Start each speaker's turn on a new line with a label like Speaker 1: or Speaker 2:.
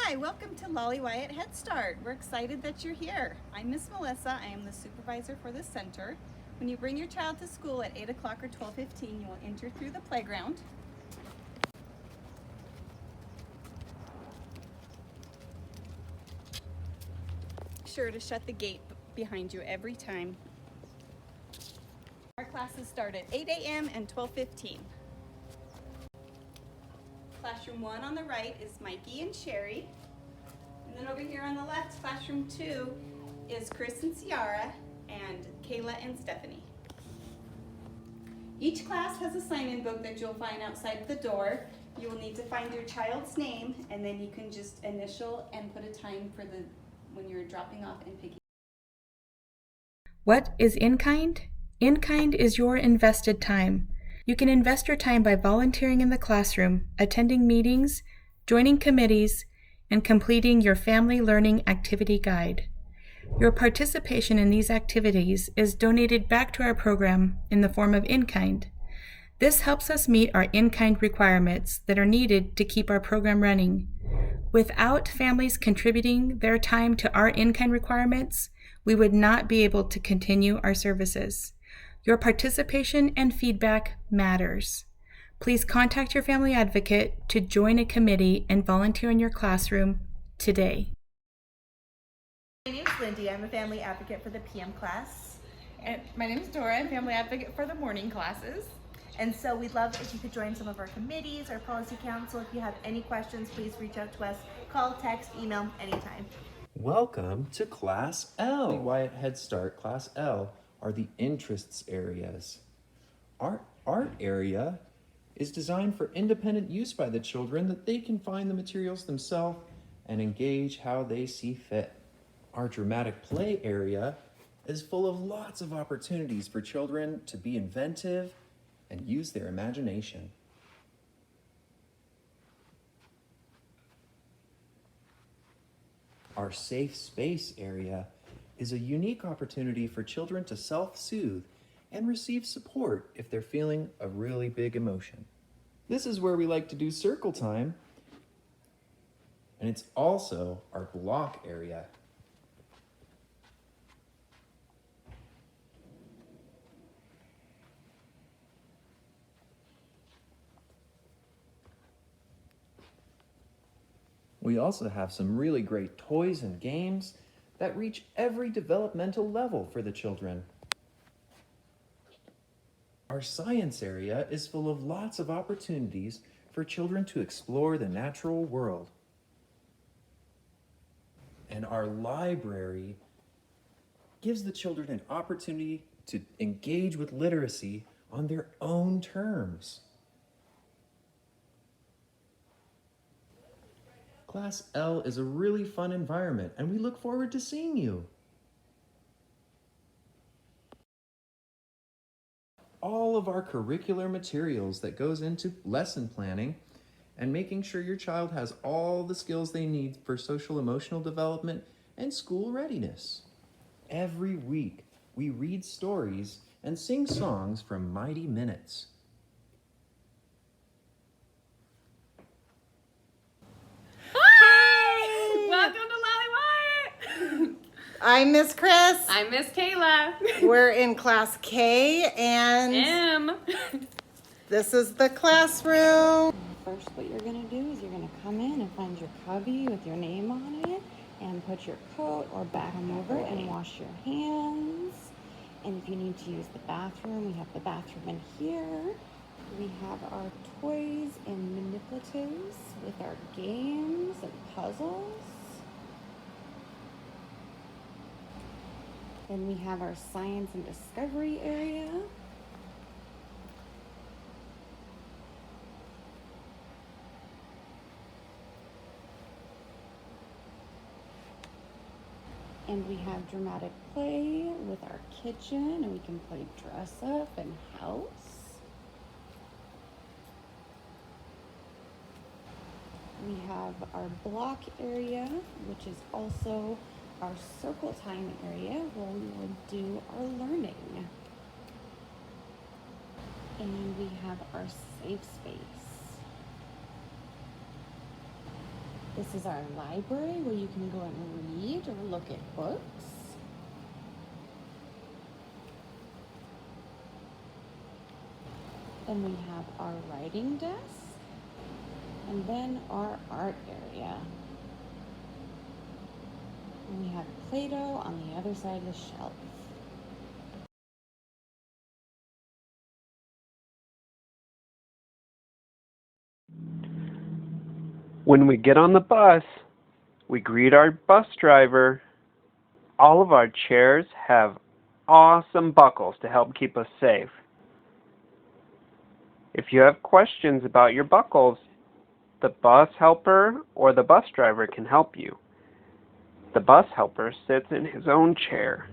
Speaker 1: Hi, welcome to Wyatt Head Start. We're excited that you're here. I'm Miss Melissa. I am the supervisor for the center. When you bring your child to school at 8 o'clock or 12:15, you will enter through the playground. Be sure to shut the gate behind you every time. Our classes start at 8 a.m. and 12:15. Classroom 1 on the right is Mikey and Sherry. And then over here on the left, classroom 2 is Chris and Ciara and Kayla and Stephanie. Each class has a sign-in book that you'll find outside the door. You will need to find your child's name, and then you can just initial and put a time for when you're dropping off and picking.
Speaker 2: What is InKind? InKind is your invested time. You can invest your time by volunteering in the classroom, attending meetings, joining committees, and completing your family learning activity guide. Your participation in these activities is donated back to our program in the form of InKind. This helps us meet our InKind requirements that are needed to keep our program running. Without families contributing their time to our InKind requirements, we would not be able to continue our services. Your participation and feedback matters. Please contact your family advocate to join a committee and volunteer in your classroom today.
Speaker 3: My name is Lindy. I'm a family advocate for the PM class.
Speaker 4: And my name is Dora. I'm family advocate for the morning classes.
Speaker 3: And so we'd love if you could join some of our committees or policy council. If you have any questions, please reach out to us. Call, text, email, anytime.
Speaker 5: Welcome to Class L. Wyatt Head Start, Class L, are the interests areas. Our art area is designed for independent use by the children that they can find the materials themselves and engage how they see fit. Our dramatic play area is full of lots of opportunities for children to be inventive and use their imagination. Our safe space area is a unique opportunity for children to self-soothe and receive support if they're feeling a really big emotion. This is where we like to do circle time, and it's also our block area. We also have some really great toys and games that reach every developmental level for the children. Our science area is full of lots of opportunities for children to explore the natural world. And our library gives the children an opportunity to engage with literacy on their own terms. Class L is a really fun environment, and we look forward to seeing you. All of our curricular materials that goes into lesson planning and making sure your child has all the skills they need for social emotional development and school readiness. Every week, we read stories and sing songs from Mighty Minutes.
Speaker 4: Welcome to Wyatt.
Speaker 1: I'm Miss Chris.
Speaker 4: I'm Miss Kayla.
Speaker 1: We're in Class K, and
Speaker 4: M.
Speaker 1: this is the classroom.
Speaker 6: First, what you're going to do is you're going to come in and find your cubby with your name on it and put your coat or bag them over and wash your hands. And if you need to use the bathroom, we have the bathroom in here. We have our toys and manipulatives with our games and puzzles. Then we have our science and discovery area. And we have dramatic play with our kitchen, and we can play dress up and house. We have our block area, which is also our circle time area where we will do our learning. And we have our safe space. This is our library where you can go and read or look at books. Then we have our writing desk, and then our art area. And we have Play-Doh on the other side of the shelf.
Speaker 7: When we get on the bus, we greet our bus driver. All of our chairs have awesome buckles to help keep us safe. If you have questions about your buckles, the bus helper or the bus driver can help you. The bus helper sits in his own chair.